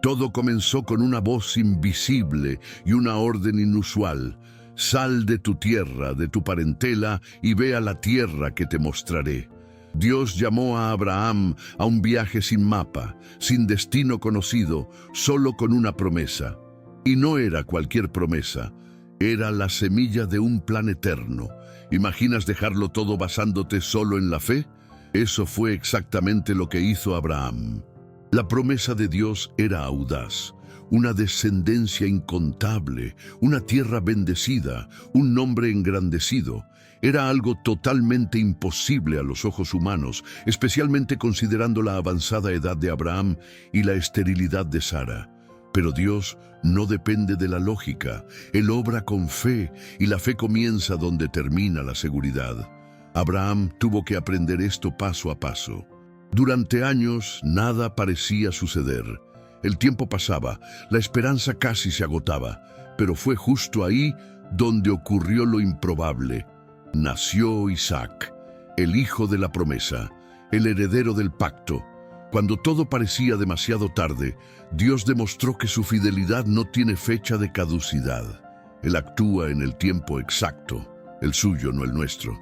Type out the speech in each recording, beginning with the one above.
Todo comenzó con una voz invisible y una orden inusual. Sal de tu tierra, de tu parentela, y ve a la tierra que te mostraré. Dios llamó a Abraham a un viaje sin mapa, sin destino conocido, solo con una promesa. Y no era cualquier promesa, era la semilla de un plan eterno. ¿Imaginas dejarlo todo basándote solo en la fe? Eso fue exactamente lo que hizo Abraham. La promesa de Dios era audaz, una descendencia incontable, una tierra bendecida, un nombre engrandecido. Era algo totalmente imposible a los ojos humanos, especialmente considerando la avanzada edad de Abraham y la esterilidad de Sara. Pero Dios no depende de la lógica. Él obra con fe, y la fe comienza donde termina la seguridad. Abraham tuvo que aprender esto paso a paso. Durante años, nada parecía suceder. El tiempo pasaba, la esperanza casi se agotaba, pero fue justo ahí donde ocurrió lo improbable. Nació Isaac, el hijo de la promesa, el heredero del pacto. Cuando todo parecía demasiado tarde, Dios demostró que su fidelidad no tiene fecha de caducidad. Él actúa en el tiempo exacto, el suyo, no el nuestro.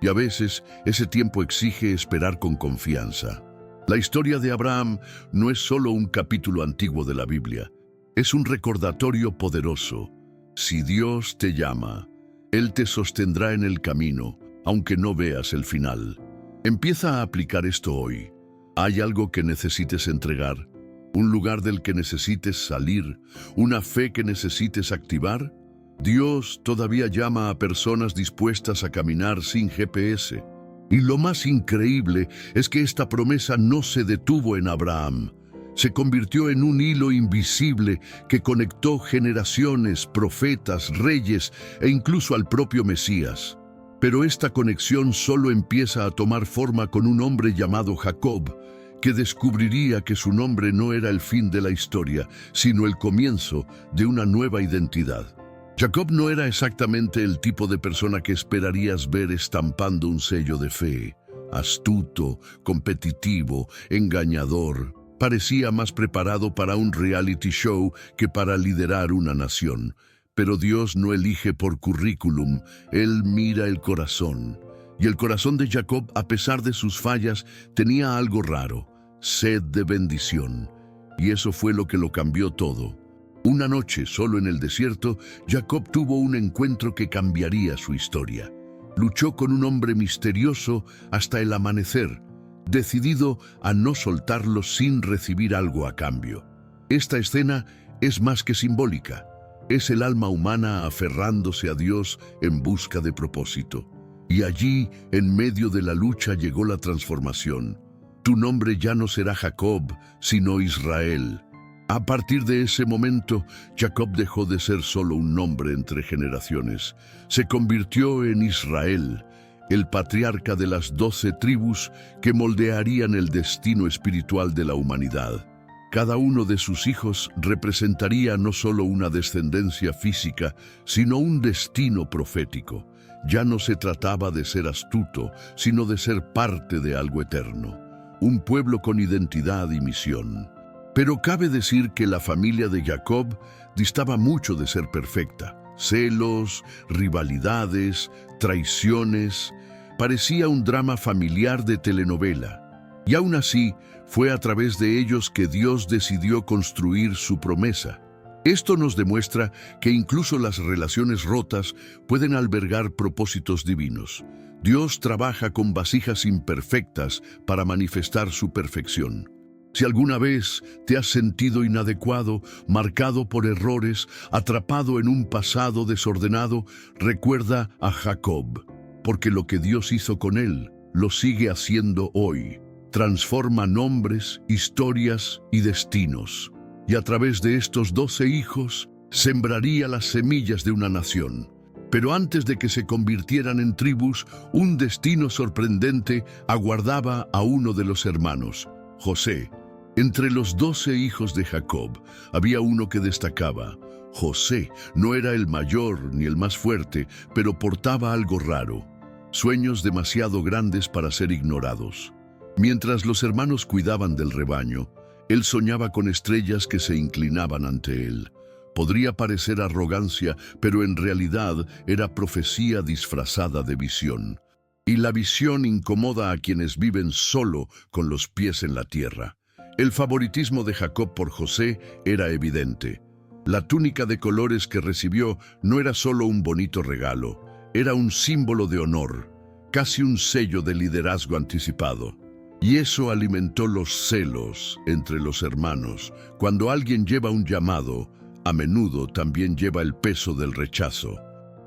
Y a veces ese tiempo exige esperar con confianza. La historia de Abraham no es solo un capítulo antiguo de la Biblia, es un recordatorio poderoso. Si Dios te llama, Él te sostendrá en el camino, aunque no veas el final. Empieza a aplicar esto hoy. ¿Hay algo que necesites entregar? ¿Un lugar del que necesites salir? ¿Una fe que necesites activar? Dios todavía llama a personas dispuestas a caminar sin GPS. Y lo más increíble es que esta promesa no se detuvo en Abraham. Se convirtió en un hilo invisible que conectó generaciones, profetas, reyes e incluso al propio Mesías. Pero esta conexión solo empieza a tomar forma con un hombre llamado Jacob, que descubriría que su nombre no era el fin de la historia, sino el comienzo de una nueva identidad. Jacob no era exactamente el tipo de persona que esperarías ver estampando un sello de fe. Astuto, competitivo, engañador. Parecía más preparado para un reality show que para liderar una nación. Pero Dios no elige por currículum, Él mira el corazón. Y el corazón de Jacob, a pesar de sus fallas, tenía algo raro: sed de bendición. Y eso fue lo que lo cambió todo. Una noche, solo en el desierto, Jacob tuvo un encuentro que cambiaría su historia. Luchó con un hombre misterioso hasta el amanecer, decidido a no soltarlo sin recibir algo a cambio. Esta escena es más que simbólica. Es el alma humana aferrándose a Dios en busca de propósito. Y allí, en medio de la lucha, llegó la transformación. Tu nombre ya no será Jacob, sino Israel. A partir de ese momento, Jacob dejó de ser solo un nombre entre generaciones. Se convirtió en Israel, el patriarca de las 12 tribus que moldearían el destino espiritual de la humanidad. Cada uno de sus hijos representaría no solo una descendencia física, sino un destino profético. Ya no se trataba de ser astuto, sino de ser parte de algo eterno. Un pueblo con identidad y misión. Pero cabe decir que la familia de Jacob distaba mucho de ser perfecta. Celos, rivalidades, traiciones. Parecía un drama familiar de telenovela. Y aún así, fue a través de ellos que Dios decidió construir su promesa. Esto nos demuestra que incluso las relaciones rotas pueden albergar propósitos divinos. Dios trabaja con vasijas imperfectas para manifestar su perfección. Si alguna vez te has sentido inadecuado, marcado por errores, atrapado en un pasado desordenado, recuerda a Jacob, porque lo que Dios hizo con él, lo sigue haciendo hoy. Transforma nombres, historias y destinos. Y a través de estos 12 hijos, sembraría las semillas de una nación. Pero antes de que se convirtieran en tribus, un destino sorprendente aguardaba a uno de los hermanos, José. Entre los 12 hijos de Jacob, había uno que destacaba. José no era el mayor ni el más fuerte, pero portaba algo raro: sueños demasiado grandes para ser ignorados. Mientras los hermanos cuidaban del rebaño, Él soñaba con estrellas que se inclinaban ante él. Podría parecer arrogancia, pero en realidad era profecía disfrazada de visión. Y la visión incomoda a quienes viven solo con los pies en la tierra. El favoritismo de Jacob por José era evidente. La túnica de colores que recibió no era solo un bonito regalo, era un símbolo de honor, casi un sello de liderazgo anticipado. Y eso alimentó los celos entre los hermanos. Cuando alguien lleva un llamado, a menudo también lleva el peso del rechazo.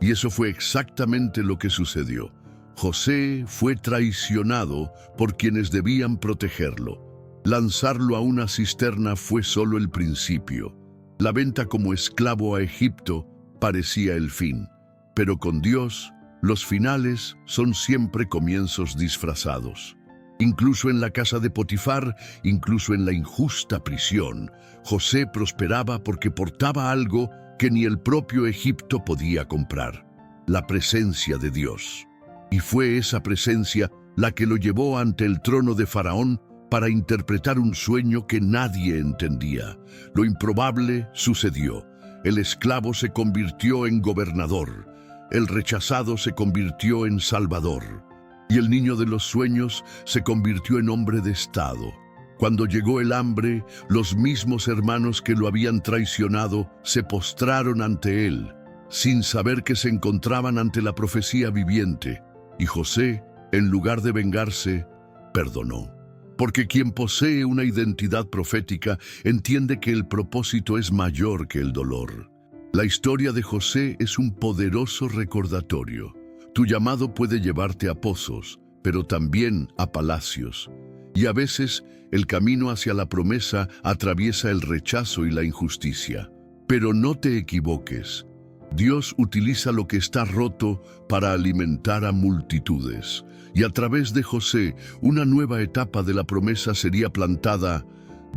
Y eso fue exactamente lo que sucedió. José fue traicionado por quienes debían protegerlo. Lanzarlo a una cisterna fue solo el principio. La venta como esclavo a Egipto parecía el fin. Pero con Dios, los finales son siempre comienzos disfrazados. Incluso en la casa de Potifar, incluso en la injusta prisión, José prosperaba porque portaba algo que ni el propio Egipto podía comprar: la presencia de Dios. Y fue esa presencia la que lo llevó ante el trono de Faraón para interpretar un sueño que nadie entendía. Lo improbable sucedió. El esclavo se convirtió en gobernador. El rechazado se convirtió en salvador. Y el niño de los sueños se convirtió en hombre de Estado. Cuando llegó el hambre, los mismos hermanos que lo habían traicionado se postraron ante él, sin saber que se encontraban ante la profecía viviente. Y José, en lugar de vengarse, perdonó. Porque quien posee una identidad profética entiende que el propósito es mayor que el dolor. La historia de José es un poderoso recordatorio. Tu llamado puede llevarte a pozos, pero también a palacios. Y a veces el camino hacia la promesa atraviesa el rechazo y la injusticia. Pero no te equivoques. Dios utiliza lo que está roto para alimentar a multitudes. Y a través de José, una nueva etapa de la promesa sería plantada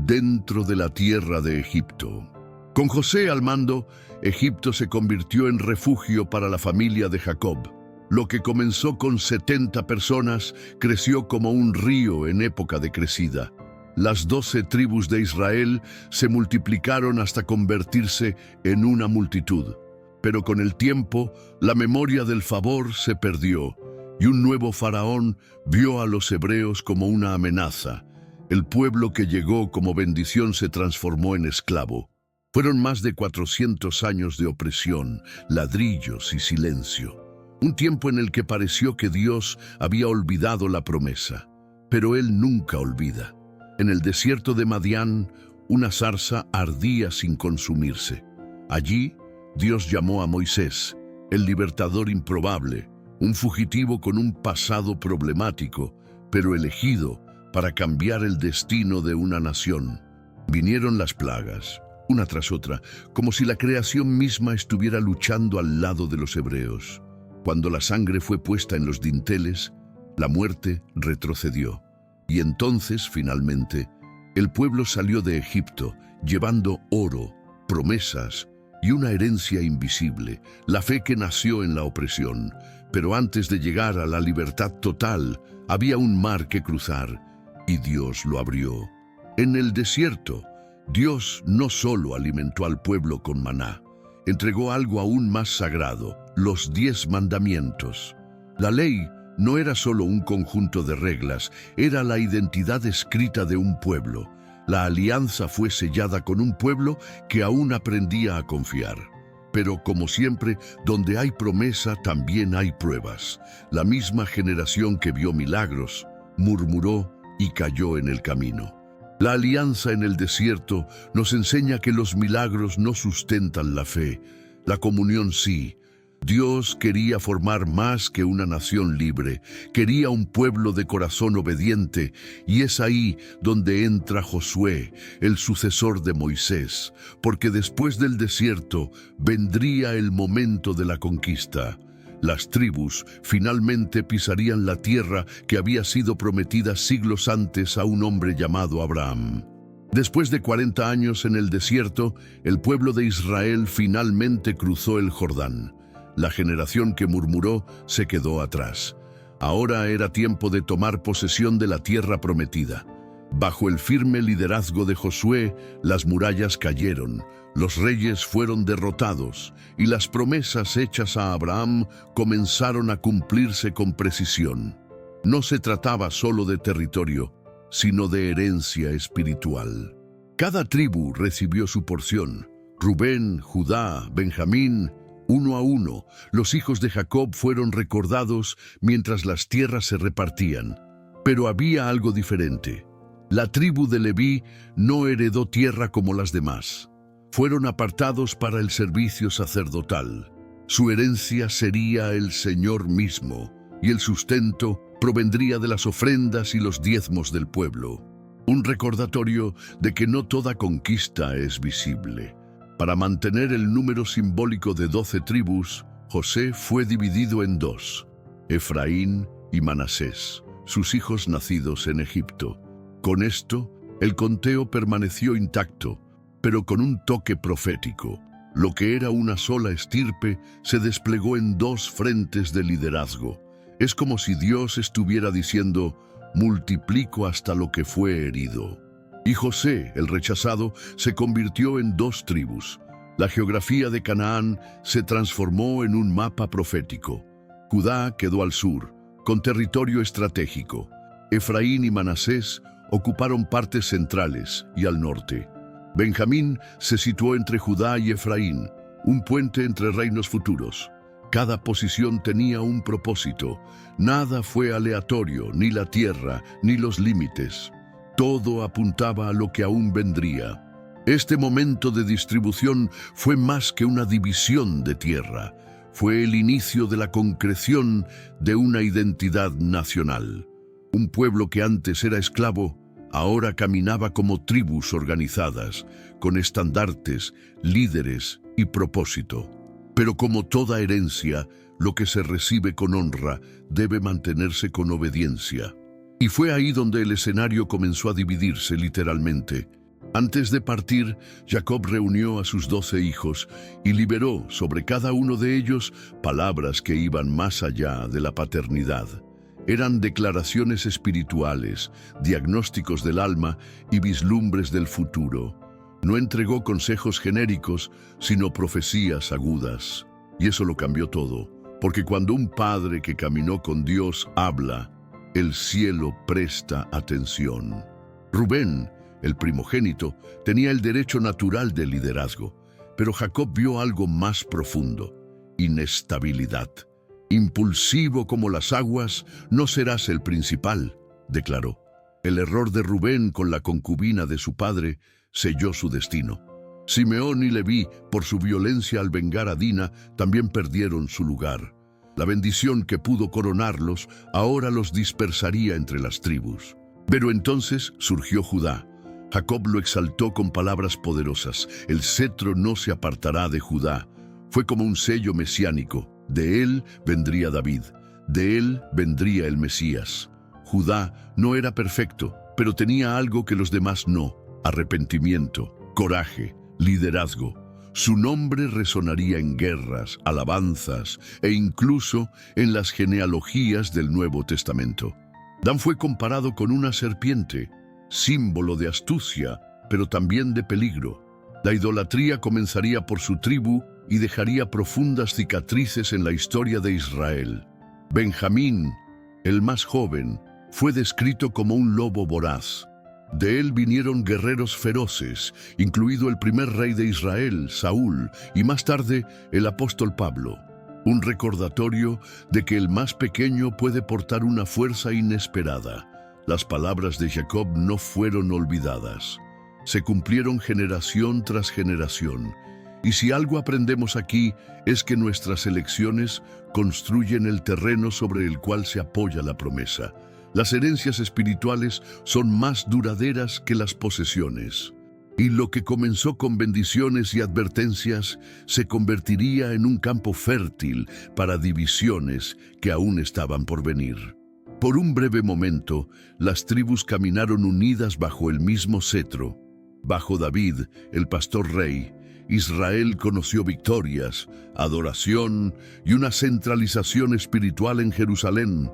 dentro de la tierra de Egipto. Con José al mando, Egipto se convirtió en refugio para la familia de Jacob. Lo que comenzó con 70 personas creció como un río en época de crecida. Las 12 tribus de Israel se multiplicaron hasta convertirse en una multitud. Pero con el tiempo, la memoria del favor se perdió, y un nuevo faraón vio a los hebreos como una amenaza. El pueblo que llegó como bendición se transformó en esclavo. Fueron más de 400 años de opresión, ladrillos y silencio. Un tiempo en el que pareció que Dios había olvidado la promesa. Pero Él nunca olvida. En el desierto de Madián, una zarza ardía sin consumirse. Allí, Dios llamó a Moisés, el libertador improbable, un fugitivo con un pasado problemático, pero elegido para cambiar el destino de una nación. Vinieron las plagas, una tras otra, como si la creación misma estuviera luchando al lado de los hebreos. Cuando la sangre fue puesta en los dinteles, la muerte retrocedió. Y entonces, finalmente, el pueblo salió de Egipto llevando oro, promesas y una herencia invisible, la fe que nació en la opresión. Pero antes de llegar a la libertad total, había un mar que cruzar, y Dios lo abrió. En el desierto, Dios no solo alimentó al pueblo con maná, entregó algo aún más sagrado: los 10 mandamientos. La ley no era solo un conjunto de reglas, era la identidad escrita de un pueblo. La alianza fue sellada con un pueblo que aún aprendía a confiar. Pero como siempre, donde hay promesa también hay pruebas. La misma generación que vio milagros murmuró y cayó en el camino. La alianza en el desierto nos enseña que los milagros no sustentan la fe, la comunión sí. Dios quería formar más que una nación libre, quería un pueblo de corazón obediente, y es ahí donde entra Josué, el sucesor de Moisés, porque después del desierto vendría el momento de la conquista. Las tribus finalmente pisarían la tierra que había sido prometida siglos antes a un hombre llamado Abraham. Después de 40 años en el desierto, el pueblo de Israel finalmente cruzó el Jordán. La generación que murmuró se quedó atrás. Ahora era tiempo de tomar posesión de la tierra prometida. Bajo el firme liderazgo de Josué, las murallas cayeron, los reyes fueron derrotados y las promesas hechas a Abraham comenzaron a cumplirse con precisión. No se trataba solo de territorio, sino de herencia espiritual. Cada tribu recibió su porción. Rubén, Judá, Benjamín, uno a uno, los hijos de Jacob fueron recordados mientras las tierras se repartían. Pero había algo diferente. La tribu de Leví no heredó tierra como las demás. Fueron apartados para el servicio sacerdotal. Su herencia sería el Señor mismo, y el sustento provendría de las ofrendas y los diezmos del pueblo. Un recordatorio de que no toda conquista es visible. Para mantener el número simbólico de 12 tribus, José fue dividido en dos: Efraín y Manasés, sus hijos nacidos en Egipto. Con esto, el conteo permaneció intacto, pero con un toque profético. Lo que era una sola estirpe se desplegó en dos frentes de liderazgo. Es como si Dios estuviera diciendo: multiplico hasta lo que fue herido. Y José, el rechazado, se convirtió en dos tribus. La geografía de Canaán se transformó en un mapa profético. Judá quedó al sur, con territorio estratégico. Efraín y Manasés ocuparon partes centrales y al norte. Benjamín se situó entre Judá y Efraín, un puente entre reinos futuros. Cada posición tenía un propósito. Nada fue aleatorio, ni la tierra, ni los límites. Todo apuntaba a lo que aún vendría. Este momento de distribución fue más que una división de tierra. Fue el inicio de la concreción de una identidad nacional. Un pueblo que antes era esclavo, ahora caminaba como tribus organizadas, con estandartes, líderes y propósito. Pero como toda herencia, lo que se recibe con honra debe mantenerse con obediencia. Y fue ahí donde el escenario comenzó a dividirse literalmente. Antes de partir, Jacob reunió a sus 12 hijos y liberó sobre cada uno de ellos palabras que iban más allá de la paternidad. Eran declaraciones espirituales, diagnósticos del alma y vislumbres del futuro. No entregó consejos genéricos, sino profecías agudas. Y eso lo cambió todo, porque cuando un padre que caminó con Dios habla, el cielo presta atención. Rubén, el primogénito, tenía el derecho natural del liderazgo, pero Jacob vio algo más profundo: inestabilidad. Impulsivo como las aguas, no serás el principal, declaró. El error de Rubén con la concubina de su padre selló su destino. Simeón y Leví, por su violencia al vengar a Dina, también perdieron su lugar. La bendición que pudo coronarlos ahora los dispersaría entre las tribus. Pero entonces surgió Judá. Jacob lo exaltó con palabras poderosas: el cetro no se apartará de Judá. Fue como un sello mesiánico. De él vendría David, de él vendría el Mesías. Judá no era perfecto, pero tenía algo que los demás no: arrepentimiento, coraje, liderazgo. Su nombre resonaría en guerras, alabanzas e incluso en las genealogías del Nuevo Testamento. Dan fue comparado con una serpiente, símbolo de astucia, pero también de peligro. La idolatría comenzaría por su tribu y dejaría profundas cicatrices en la historia de Israel. Benjamín, el más joven, fue descrito como un lobo voraz. De él vinieron guerreros feroces, incluido el primer rey de Israel, Saúl, y más tarde el apóstol Pablo. Un recordatorio de que el más pequeño puede portar una fuerza inesperada. Las palabras de Jacob no fueron olvidadas. Se cumplieron generación tras generación. Y si algo aprendemos aquí es que nuestras elecciones construyen el terreno sobre el cual se apoya la promesa. Las herencias espirituales son más duraderas que las posesiones. Y lo que comenzó con bendiciones y advertencias se convertiría en un campo fértil para divisiones que aún estaban por venir. Por un breve momento, las tribus caminaron unidas bajo el mismo cetro. Bajo David, el pastor rey, Israel conoció victorias, adoración y una centralización espiritual en Jerusalén.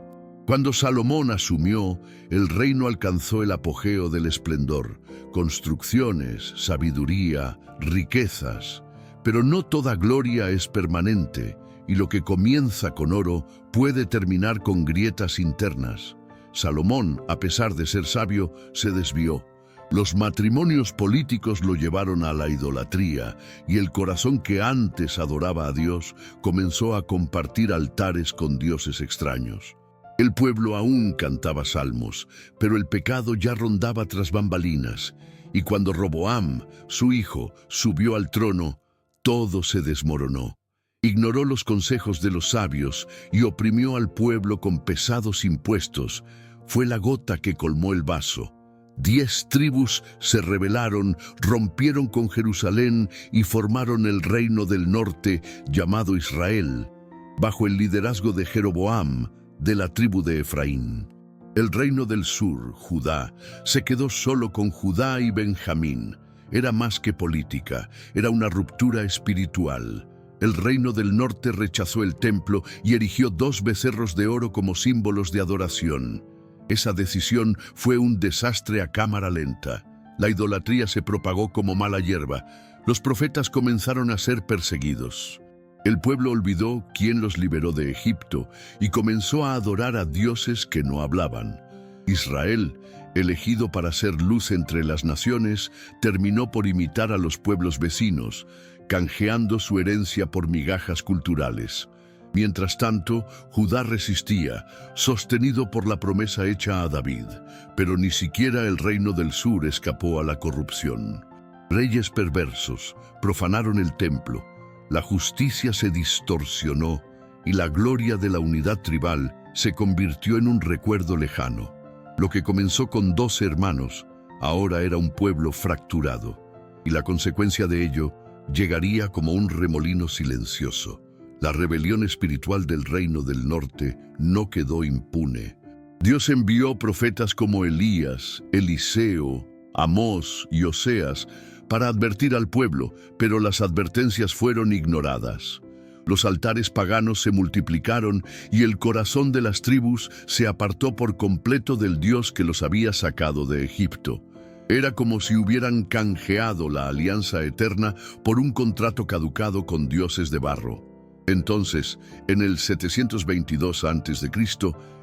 Cuando Salomón asumió, el reino alcanzó el apogeo del esplendor, construcciones, sabiduría, riquezas. Pero no toda gloria es permanente, y lo que comienza con oro puede terminar con grietas internas. Salomón, a pesar de ser sabio, se desvió. Los matrimonios políticos lo llevaron a la idolatría, y el corazón que antes adoraba a Dios comenzó a compartir altares con dioses extraños. El pueblo aún cantaba salmos, pero el pecado ya rondaba tras bambalinas, y cuando Roboam, su hijo, subió al trono, todo se desmoronó. Ignoró los consejos de los sabios y oprimió al pueblo con pesados impuestos. Fue la gota que colmó el vaso. 10 tribus se rebelaron, rompieron con Jerusalén y formaron el reino del norte llamado Israel, bajo el liderazgo de Jeroboam, de la tribu de Efraín. El reino del sur, Judá, se quedó solo con Judá y Benjamín. Era más que política, era una ruptura espiritual. El reino del norte rechazó el templo y erigió 2 becerros de oro como símbolos de adoración. Esa decisión fue un desastre a cámara lenta. La idolatría se propagó como mala hierba. Los profetas comenzaron a ser perseguidos. El pueblo olvidó quién los liberó de Egipto y comenzó a adorar a dioses que no hablaban. Israel, elegido para ser luz entre las naciones, terminó por imitar a los pueblos vecinos, canjeando su herencia por migajas culturales. Mientras tanto, Judá resistía, sostenido por la promesa hecha a David, pero ni siquiera el reino del sur escapó a la corrupción. Reyes perversos profanaron el templo, la justicia se distorsionó y la gloria de la unidad tribal se convirtió en un recuerdo lejano. Lo que comenzó con 12 hermanos, ahora era un pueblo fracturado, y la consecuencia de ello llegaría como un remolino silencioso. La rebelión espiritual del reino del norte no quedó impune. Dios envió profetas como Elías, Eliseo, Amós y Oseas para advertir al pueblo, pero las advertencias fueron ignoradas. Los altares paganos se multiplicaron y el corazón de las tribus se apartó por completo del Dios que los había sacado de Egipto. Era como si hubieran canjeado la alianza eterna por un contrato caducado con dioses de barro. Entonces, en el 722 a.C.,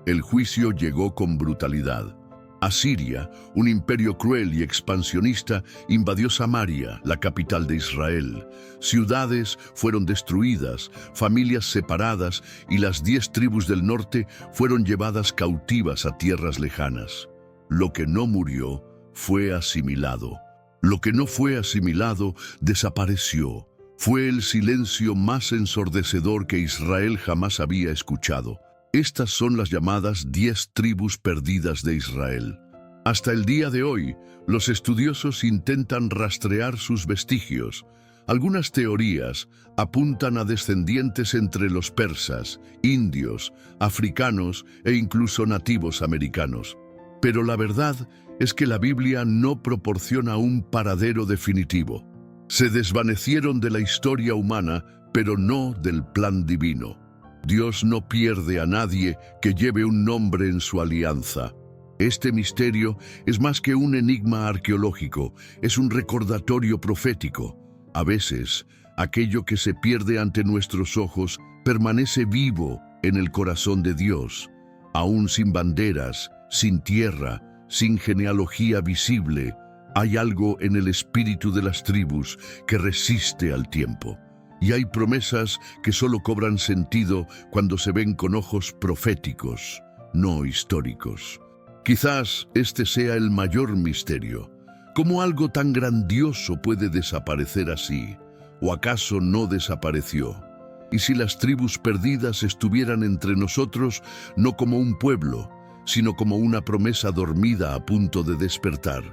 el juicio llegó con brutalidad. Asiria, un imperio cruel y expansionista, invadió Samaria, la capital de Israel. Ciudades fueron destruidas, familias separadas y las 10 tribus del norte fueron llevadas cautivas a tierras lejanas. Lo que no murió fue asimilado. Lo que no fue asimilado desapareció. Fue el silencio más ensordecedor que Israel jamás había escuchado. Estas son las llamadas 10 tribus perdidas de Israel. Hasta el día de hoy, los estudiosos intentan rastrear sus vestigios. Algunas teorías apuntan a descendientes entre los persas, indios, africanos e incluso nativos americanos. Pero la verdad es que la Biblia no proporciona un paradero definitivo. Se desvanecieron de la historia humana, pero no del plan divino. Dios no pierde a nadie que lleve un nombre en su alianza. Este misterio es más que un enigma arqueológico, es un recordatorio profético. A veces, aquello que se pierde ante nuestros ojos permanece vivo en el corazón de Dios, aún sin banderas, sin tierra, sin genealogía visible. Hay algo en el espíritu de las tribus que resiste al tiempo. Y hay promesas que solo cobran sentido cuando se ven con ojos proféticos, no históricos. Quizás este sea el mayor misterio. ¿Cómo algo tan grandioso puede desaparecer así? ¿O acaso no desapareció? ¿Y si las tribus perdidas estuvieran entre nosotros no como un pueblo, sino como una promesa dormida a punto de despertar?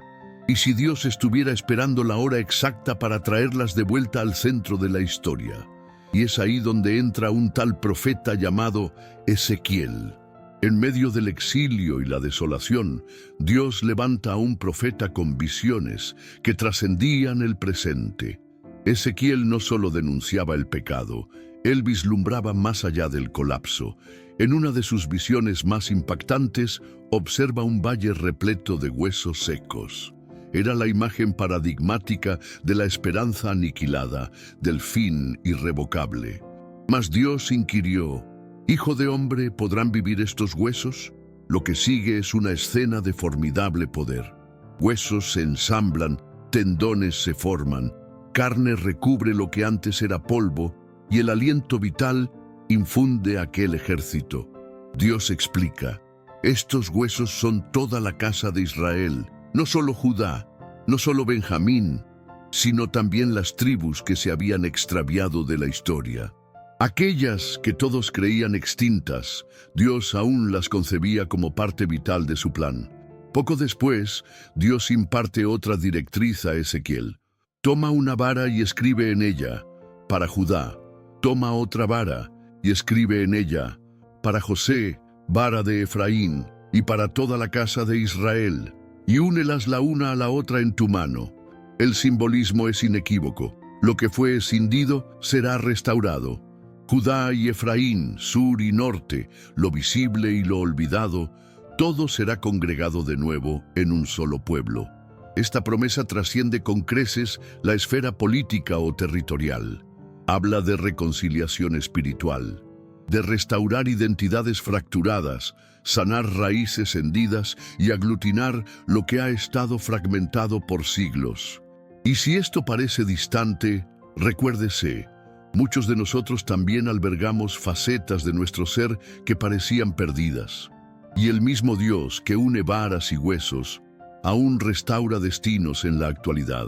¿Y si Dios estuviera esperando la hora exacta para traerlas de vuelta al centro de la historia? Y es ahí donde entra un tal profeta llamado Ezequiel. En medio del exilio y la desolación, Dios levanta a un profeta con visiones que trascendían el presente. Ezequiel no solo denunciaba el pecado, Él vislumbraba más allá del colapso. En una de sus visiones más impactantes, observa un valle repleto de huesos secos. Era la imagen paradigmática de la esperanza aniquilada, del fin irrevocable. Mas Dios inquirió: «Hijo de hombre, ¿podrán vivir estos huesos?». Lo que sigue es una escena de formidable poder. Huesos se ensamblan, tendones se forman, carne recubre lo que antes era polvo, y el aliento vital infunde aquel ejército. Dios explica: estos huesos son toda la casa de Israel, no solo Judá, no solo Benjamín, sino también las tribus que se habían extraviado de la historia. Aquellas que todos creían extintas, Dios aún las concebía como parte vital de su plan. Poco después, Dios imparte otra directriz a Ezequiel. Toma una vara y escribe en ella, para Judá. Toma otra vara y escribe en ella, para José, vara de Efraín, y para toda la casa de Israel, y únelas la una a la otra en tu mano. El simbolismo es inequívoco. Lo que fue escindido será restaurado. Judá y Efraín, sur y norte, lo visible y lo olvidado, todo será congregado de nuevo en un solo pueblo. Esta promesa trasciende con creces la esfera política o territorial. Habla de reconciliación espiritual, de restaurar identidades fracturadas, sanar raíces hendidas y aglutinar lo que ha estado fragmentado por siglos. Y si esto parece distante, recuérdese: muchos de nosotros también albergamos facetas de nuestro ser que parecían perdidas. Y el mismo Dios que une varas y huesos, aún restaura destinos en la actualidad.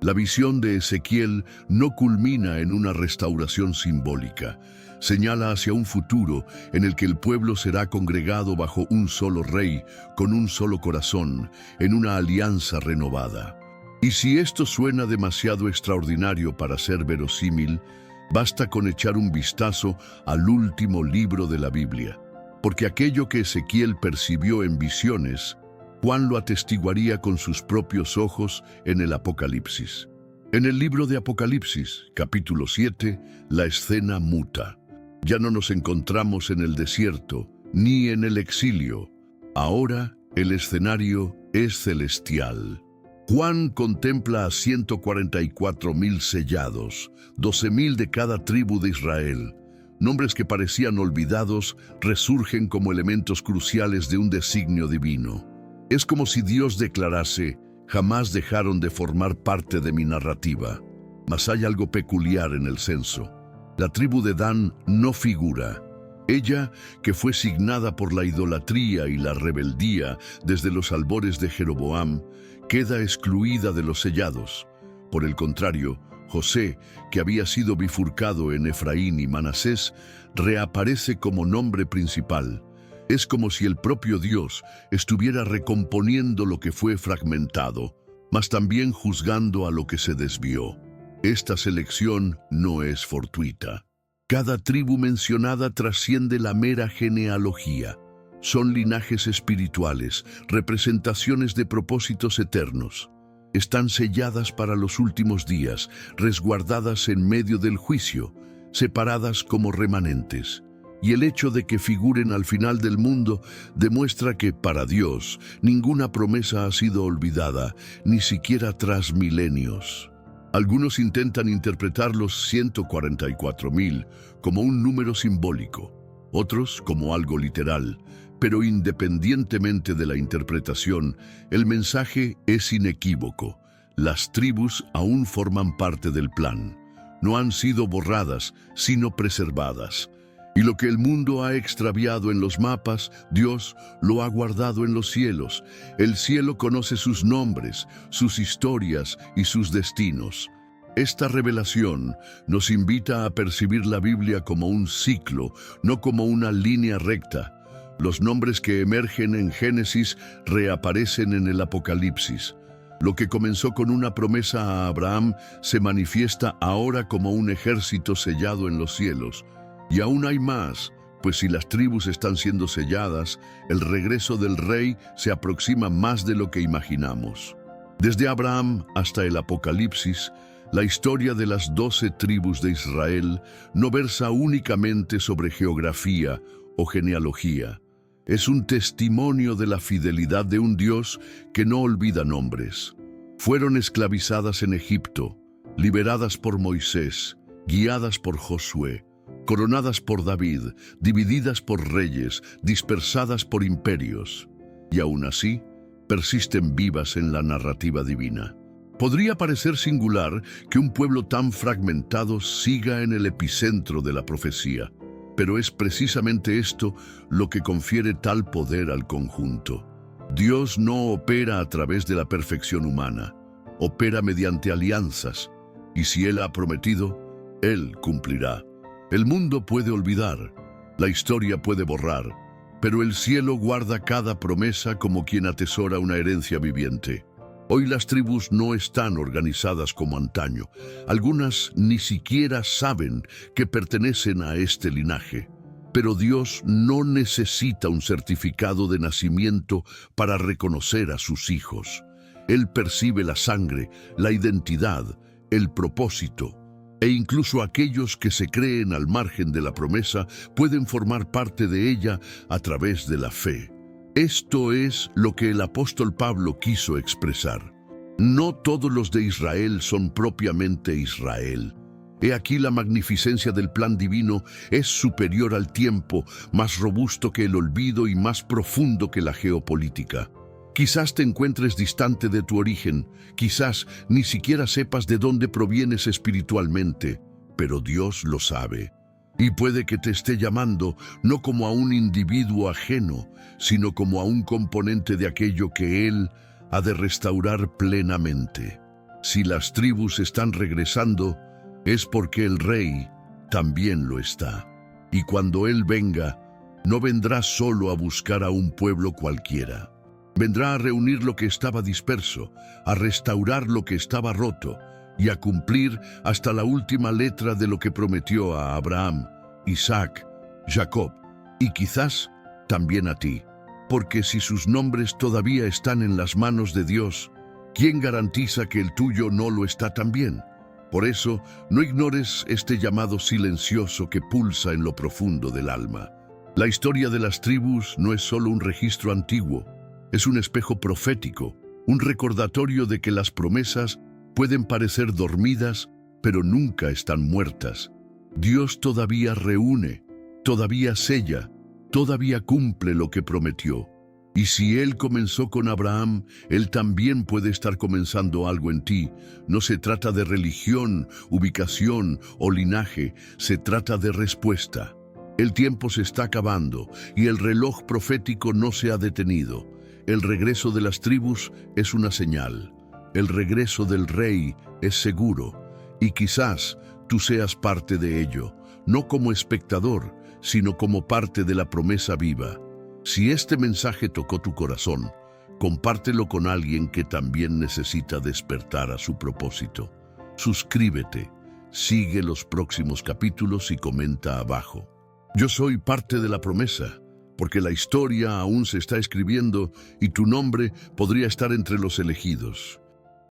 La visión de Ezequiel no culmina en una restauración simbólica. Señala hacia un futuro en el que el pueblo será congregado bajo un solo rey, con un solo corazón, en una alianza renovada. Y si esto suena demasiado extraordinario para ser verosímil, basta con echar un vistazo al último libro de la Biblia, porque aquello que Ezequiel percibió en visiones, Juan lo atestiguaría con sus propios ojos en el Apocalipsis. En el libro de Apocalipsis, capítulo 7, la escena muta. Ya no nos encontramos en el desierto, ni en el exilio. Ahora el escenario es celestial. Juan contempla a 144,000 sellados, 12,000 de cada tribu de Israel. Nombres que parecían olvidados resurgen como elementos cruciales de un designio divino. Es como si Dios declarase: jamás dejaron de formar parte de mi narrativa. Mas hay algo peculiar en el censo. La tribu de Dan no figura. Ella, que fue signada por la idolatría y la rebeldía desde los albores de Jeroboam, queda excluida de los sellados. Por el contrario, José, que había sido bifurcado en Efraín y Manasés, reaparece como nombre principal. Es como si el propio Dios estuviera recomponiendo lo que fue fragmentado, mas también juzgando a lo que se desvió. Esta selección no es fortuita. Cada tribu mencionada trasciende la mera genealogía. Son linajes espirituales, representaciones de propósitos eternos. Están selladas para los últimos días, resguardadas en medio del juicio, separadas como remanentes. Y el hecho de que figuren al final del mundo demuestra que, para Dios, ninguna promesa ha sido olvidada, ni siquiera tras milenios. Algunos intentan interpretar los 144,000 como un número simbólico, otros como algo literal, pero independientemente de la interpretación, el mensaje es inequívoco. Las tribus aún forman parte del plan. No han sido borradas, sino preservadas. Y lo que el mundo ha extraviado en los mapas, Dios lo ha guardado en los cielos. El cielo conoce sus nombres, sus historias y sus destinos. Esta revelación nos invita a percibir la Biblia como un ciclo, no como una línea recta. Los nombres que emergen en Génesis reaparecen en el Apocalipsis. Lo que comenzó con una promesa a Abraham se manifiesta ahora como un ejército sellado en los cielos. Y aún hay más, pues si las tribus están siendo selladas, el regreso del rey se aproxima más de lo que imaginamos. Desde Abraham hasta el Apocalipsis, La historia de las 12 tribus de Israel no versa únicamente sobre geografía o genealogía. Es un testimonio de la fidelidad de un Dios que no olvida nombres. Fueron esclavizadas en Egipto, liberadas por Moisés, guiadas por Josué, coronadas por David, divididas por reyes, dispersadas por imperios. Y aún así, persisten vivas en la narrativa divina. Podría parecer singular que un pueblo tan fragmentado siga en el epicentro de la profecía, pero es precisamente esto lo que confiere tal poder al conjunto. Dios no opera a través de la perfección humana, opera mediante alianzas, y si Él ha prometido, Él cumplirá. El mundo puede olvidar, la historia puede borrar, pero el cielo guarda cada promesa como quien atesora una herencia viviente. Hoy las tribus no están organizadas como antaño. Algunas ni siquiera saben que pertenecen a este linaje. Pero Dios no necesita un certificado de nacimiento para reconocer a sus hijos. Él percibe la sangre, la identidad, el propósito, e incluso aquellos que se creen al margen de la promesa pueden formar parte de ella a través de la fe. Esto es lo que el apóstol Pablo quiso expresar. No todos los de Israel son propiamente Israel. He aquí la magnificencia del plan divino es superior al tiempo, más robusto que el olvido y más profundo que la geopolítica. Quizás te encuentres distante de tu origen, quizás ni siquiera sepas de dónde provienes espiritualmente, pero Dios lo sabe. Y puede que te esté llamando no como a un individuo ajeno, sino como a un componente de aquello que Él ha de restaurar plenamente. Si las tribus están regresando, es porque el Rey también lo está. Y cuando Él venga, no vendrá solo a buscar a un pueblo cualquiera. Vendrá a reunir lo que estaba disperso, a restaurar lo que estaba roto, y a cumplir hasta la última letra de lo que prometió a Abraham, Isaac, Jacob, y quizás también a ti. Porque si sus nombres todavía están en las manos de Dios, ¿quién garantiza que el tuyo no lo está también? Por eso, no ignores este llamado silencioso que pulsa en lo profundo del alma. La historia de las tribus no es solo un registro antiguo, es un espejo profético, un recordatorio de que las promesas pueden parecer dormidas, pero nunca están muertas. Dios todavía reúne, todavía sella, todavía cumple lo que prometió. Y si Él comenzó con Abraham, Él también puede estar comenzando algo en ti. No se trata de religión, ubicación o linaje, se trata de respuesta. El tiempo se está acabando y el reloj profético no se ha detenido. El regreso de las tribus es una señal. El regreso del Rey es seguro. Y quizás tú seas parte de ello, no como espectador, sino como parte de la promesa viva. Si este mensaje tocó tu corazón, compártelo con alguien que también necesita despertar a su propósito. Suscríbete, sigue los próximos capítulos y comenta abajo. Yo soy parte de la promesa, porque la historia aún se está escribiendo y tu nombre podría estar entre los elegidos.